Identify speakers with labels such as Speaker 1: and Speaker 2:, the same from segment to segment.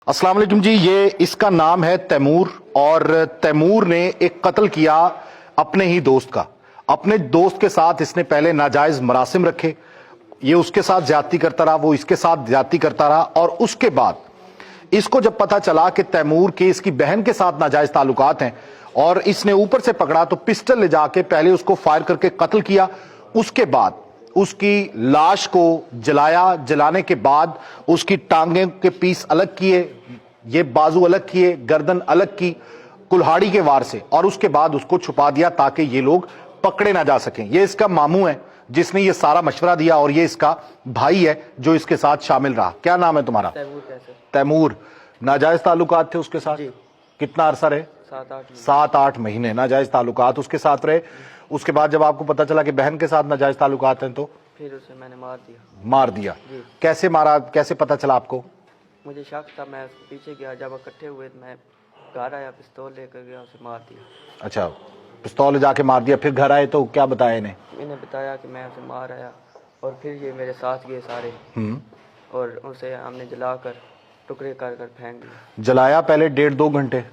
Speaker 1: अस्सलाम वालेकुम जी। ये इसका नाम है तैमूर, और तैमूर ने एक कत्ल किया अपने ही दोस्त का। अपने दोस्त के साथ इसने पहले नाजायज मरासिम रखे, ये उसके साथ ज्यादती करता रहा, वो इसके साथ ज्यादती करता रहा, और उसके बाद इसको जब पता चला कि तैमूर के इसकी बहन के साथ नाजायज ताल्लुकात हैं और इसने ऊपर से पकड़ा, तो पिस्टल ले जाके पहले उसको फायर करके कत्ल किया। उसके बाद उसकी लाश को जलाया, जलाने के बाद उसकी टांगे के पीस अलग किए, ये बाजू अलग किए, गर्दन अलग की कुल्हाड़ी के वार से, और उसके बाद उसको छुपा दिया ताकि ये लोग पकड़े ना जा सकें। ये इसका मामू है जिसने ये सारा मशवरा दिया, और ये इसका भाई है जो इसके साथ शामिल रहा। क्या नाम है तुम्हारा? तैमूर। नाजायज ताल्लुकात थे उसके साथ? कितना अरसा रहे? 7-8 महीने नाजायज ताल्लुकात उसके साथ रहे। उसके बाद जब आपको पता चला कि बहन के साथ नाजायज ताल्लुकात हैं, तो
Speaker 2: फिर उसे मैंने
Speaker 1: मार दिया। कैसे मारा, कैसे पता चला आपको?
Speaker 2: मुझे शक था, मैं उसके पीछे गया, जब इकट्ठे हुए तो मैं घर आया, पिस्तौल लेकर गया, उसे मार दिया।
Speaker 1: अच्छा, पिस्तौल ले जाके मार दिया। फिर घर आए तो क्या बताया इन्हें?
Speaker 2: इन्हें बताया कि मैं उसे मार आया, और फिर ये मेरे साथ गए सारे, और उसे हमने जलाकर टुकड़े कर कर फेंक दिया।
Speaker 1: जलाया पहले 1.5-2 घंटे?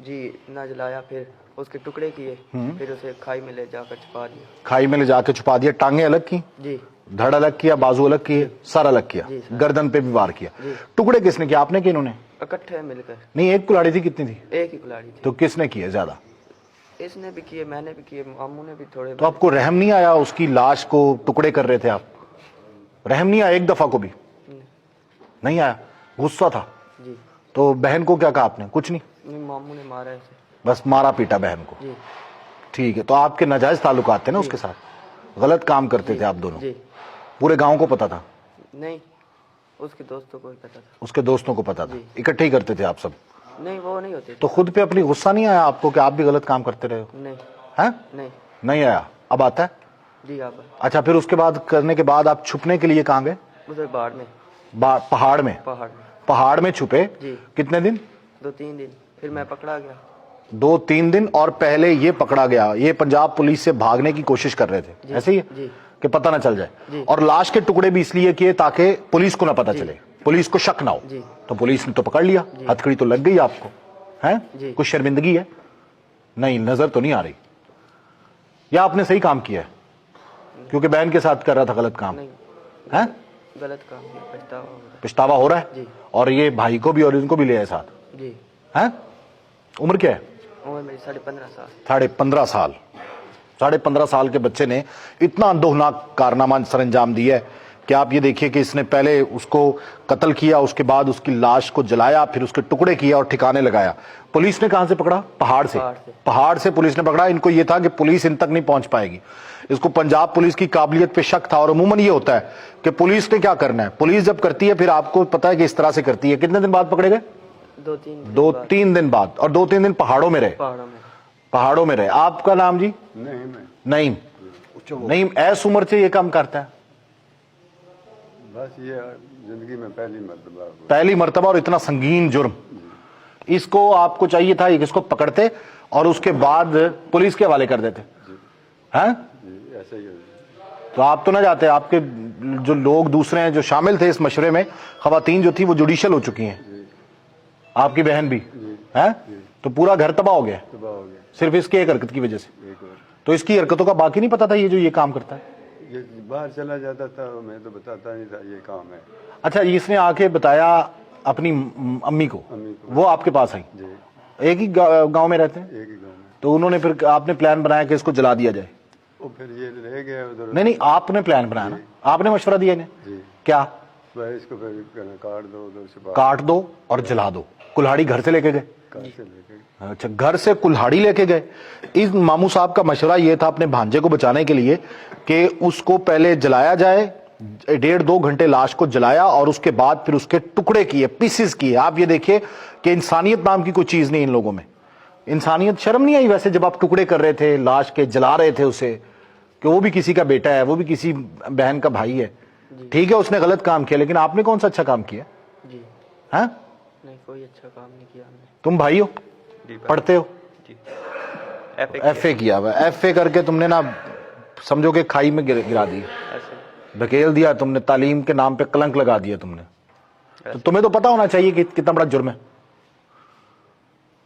Speaker 2: जी, ना जलाया, फिर उसके टुकड़े किए, फिर उसे खाई में ले जाकर छुपा दिया।
Speaker 1: खाई में ले जाके छुपा दिया। टांगे अलग की?
Speaker 2: जी।
Speaker 1: धड़ अलग किया, बाजू अलग किए, सर अलग किया, गर्दन पे भी वार किया। टुकड़े किसने किया, आपने कि इन्होंने?
Speaker 2: इकट्ठे मिलकर।
Speaker 1: नहीं, एक कुल्हाड़ी थी, कितनी थी?
Speaker 2: एक ही कुल्हाड़ी थी।
Speaker 1: तो किसने किए ज्यादा?
Speaker 2: इसने भी किए, मैंने भी किए, मामू ने भी थोड़े।
Speaker 1: तो आपको रहम नहीं आया? उसकी लाश को टुकड़े कर रहे थे आप, रहम नहीं आया एक दफा को भी? नहीं आया, गुस्सा था?
Speaker 2: जी।
Speaker 1: तो बहन को क्या कहा आपने? कुछ नहीं?
Speaker 2: मामू ने मारा इसे,
Speaker 1: बस मारा पीटा बहन को?
Speaker 2: जी।
Speaker 1: ठीक है। तो आपके नाजायज ताल्लुकात थे ना उसके साथ? गलत काम करते थे आप दोनों?
Speaker 2: जी।
Speaker 1: पूरे गांव को पता था?
Speaker 2: नहीं, उसके दोस्तों को ही पता था।
Speaker 1: उसके दोस्तों को पता था? इकट्ठे ही करते थे आप सब?
Speaker 2: नहीं, वो नहीं होते।
Speaker 1: तो खुद पे अपनी गुस्सा नहीं आया आपको कि आप भी गलत काम करते रहे हो?
Speaker 2: नहीं।
Speaker 1: हैं? नहीं आया। अब आता है?
Speaker 2: जी। आप?
Speaker 1: अच्छा, फिर उसके बाद करने के बाद आप छुपने के लिए कहाँ गए?
Speaker 2: उधर बाढ़ में।
Speaker 1: पहाड़ में? पहाड़ में छुपे?
Speaker 2: जी।
Speaker 1: कितने दिन?
Speaker 2: 2-3 दिन। फिर मैं पकड़ा गया।
Speaker 1: 2-3 दिन, और पहले ये पकड़ा गया। ये पंजाब पुलिस से भागने की कोशिश कर रहे थे, ऐसे ही है?
Speaker 2: जी।
Speaker 1: कि पता ना चल जाए। और लाश के टुकड़े भी इसलिए किए ताकि पुलिस को ना पता चले, पुलिस को शक ना हो। तो पुलिस ने तो पकड़ लिया, हथकड़ी तो लग गई आपको, हैं? कुछ शर्मिंदगी है? नहीं, नजर तो नहीं आ रही। या आपने सही काम किया है क्योंकि बहन के साथ कर रहा था गलत काम? हैं?
Speaker 2: गलत काम किया,
Speaker 1: पछतावा हो रहा है? और ये भाई को भी और इनको भी ले आए साथ?
Speaker 2: जी।
Speaker 1: हैं? उम्र क्या है?
Speaker 2: उम्र मेरी 15.5 साल।
Speaker 1: 15.5 साल। 15.5 साल के बच्चे ने इतना अंदोहनाक कारनामा सर अंजाम दिया है कि आप ये देखिए कि इसने पहले उसको कत्ल किया, उसके बाद उसकी लाश को जलाया, फिर उसके टुकड़े किया और ठिकाने लगाया। पुलिस ने कहां से पकड़ा? पहाड़ से। पहाड़ से पुलिस ने पकड़ा। इनको ये था कि पुलिस इन तक नहीं पहुंच पाएगी। इसको पंजाब पुलिस की काबिलियत पे शक था। और अमूमन ये होता है कि पुलिस ने क्या करना है, पुलिस जब करती है फिर आपको पता है कि इस तरह से करती है। कितने दिन बाद पकड़े गए? 2-3 दिन बाद। और 2-3 दिन पहाड़ों में रहे? पहाड़ों में रहे। आपका नाम जी? नईम। नईम ऐस उम्र से ये काम करता है?
Speaker 3: बस ये जिंदगी में
Speaker 1: पहली मर्तबा, और इतना संगीन जुर्म। इसको आपको चाहिए था इसको पकड़ते और उसके बाद पुलिस के हवाले कर देते, हैं?
Speaker 3: ऐसे ही।
Speaker 1: तो आप तो ना जाते, आपके जो लोग दूसरे हैं जो शामिल थे इस मशवरे में, खवातीन जो थी वो जुडिशियल हो चुकी हैं, आपकी बहन भी है, तो पूरा घर तबाह हो गया सिर्फ इसकी एक हरकत की वजह से। तो इसकी हरकतों का बाकी नहीं पता था ये जो ये काम करता है?
Speaker 3: ये बाहर चला जाता था, मैं तो बताता नहीं था ये काम है।
Speaker 1: अच्छा, इसने आके बताया अपनी अम्मी को, वो आपके पास आई? एक ही गांव में रहते हैं?
Speaker 3: एक ही गांव में।
Speaker 1: तो उन्होंने फिर आपने प्लान बनाया कि इसको जला दिया जाए?
Speaker 3: वो फिर ये ले गया उधर।
Speaker 1: नहीं, आपने प्लान बनाया ना, आपने मशवरा दिया इन्हें? क्या?
Speaker 3: इसको फिर
Speaker 1: काट दो और जला दो। कुल्हाड़ी घर से लेके गए? अच्छा, घर से कुल्हाड़ी लेके गए। इस मामू साहब का मशवरा ये था अपने भांजे को बचाने के लिए कि उसको पहले जलाया जाए, 1.5-2 घंटे लाश को जलाया, और उसके बाद फिर उसके टुकड़े किए, पीसेस किए। आप ये देखिए कि इंसानियत नाम की कोई चीज नहीं इन लोगों में। इंसानियत, शर्म नहीं आई वैसे जब आप टुकड़े कर रहे थे लाश के, जला रहे थे उसे, कि वो भी किसी का बेटा है, वो भी किसी बहन का भाई है। ठीक है, उसने गलत काम किया, लेकिन आपने कौन सा अच्छा काम किया?
Speaker 2: जी।
Speaker 1: हाँ?
Speaker 2: नहीं, कोई अच्छा काम नहीं किया हमने।
Speaker 1: तुम भाई हो, पढ़ते हो? FA किया हुआ। FA करके तुमने ना समझो कि खाई में गिरा दी, धकेल दिया तुमने, तालीम के नाम पे कलंक लगा दिया तुमने। तो तुम्हें तो पता होना चाहिए कि कितना बड़ा जुर्म है।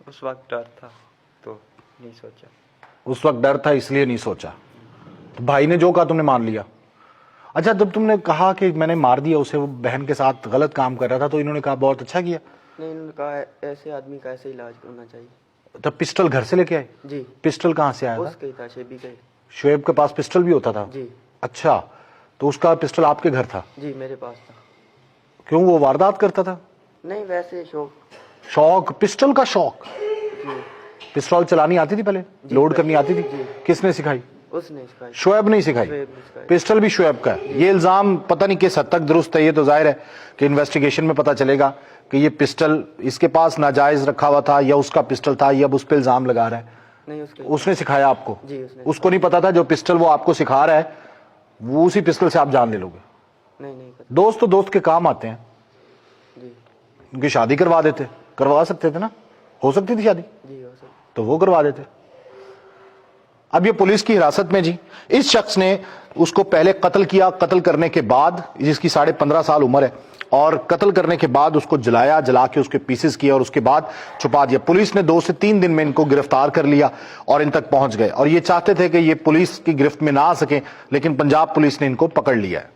Speaker 2: उस वक्त डर था तो नहीं सोचा।
Speaker 1: उस वक्त डर था इसलिए नहीं सोचा। तो भाई ने जो कहा तुमने मान लिया। अच्छा, जब तुमने कहा कि मैंने मार दिया उसे, वो बहन के साथ गलत काम कर रहा था, तो इन्होंने कहा बहुत अच्छा किया।
Speaker 2: नहीं, इन्होंने कहा ऐसे आदमी का ऐसे इलाज होना चाहिए।
Speaker 1: तब पिस्टल घर से लेके आए?
Speaker 2: जी।
Speaker 1: पिस्टल कहाँ से आया था?
Speaker 2: उसके ही था, शेबी का ही।
Speaker 1: शुएब के पास पिस्टल भी होता था?
Speaker 2: जी।
Speaker 1: अच्छा, तो उसका पिस्टल आपके घर था?
Speaker 2: जी, मेरे पास था।
Speaker 1: क्यों, वो वारदात करता था?
Speaker 2: नहीं, वैसे शौक।
Speaker 1: शौक, पिस्टल का शौक।
Speaker 2: जी।
Speaker 1: पिस्टल चलानी आती थी पहले? लोड करनी आती थी? किसने सिखाई?
Speaker 2: उसने सिखाई।
Speaker 1: शुएब नहीं सिखाई?
Speaker 2: शुएब ने सिखाई।
Speaker 1: पिस्टल भी शुएब का है। ये इल्जाम पता नहीं किस हद तक दुरुस्त है। ये तो जाहिर है कि इन्वेस्टिगेशन में पता चलेगा कि ये पिस्टल इसके पास नाजायज रखा हुआ था या उसका पिस्टल था, या अब उस पर इल्जाम लगा रहा है।
Speaker 2: नहीं, उसके।
Speaker 1: उसने सिखाया आपको?
Speaker 2: जी, उसने।
Speaker 1: उसको नहीं पता था जो पिस्टल वो आपको सिखा रहा है वो उसी पिस्टल से आप जान ले लोगे?
Speaker 2: नहीं पता।
Speaker 1: दोस्त तो दोस्त के काम आते हैं।
Speaker 2: जी।
Speaker 1: उनकी शादी करवा देते, करवा सकते थे ना? हो सकती थी शादी,
Speaker 2: जी, हो सकता।
Speaker 1: तो वो करवा देते। अब ये पुलिस की हिरासत में जी। इस शख्स ने उसको पहले कत्ल किया, कत्ल करने के बाद, जिसकी 15.5 साल उम्र है, और कत्ल करने के बाद उसको जलाया, जला के उसके पीसेस किया और उसके बाद छुपा दिया। पुलिस ने 2 से 3 दिन में इनको गिरफ्तार कर लिया और इन तक पहुंच गए, और ये चाहते थे कि ये पुलिस की गिरफ्त में ना आ सके, लेकिन पंजाब पुलिस ने इनको पकड़ लिया है।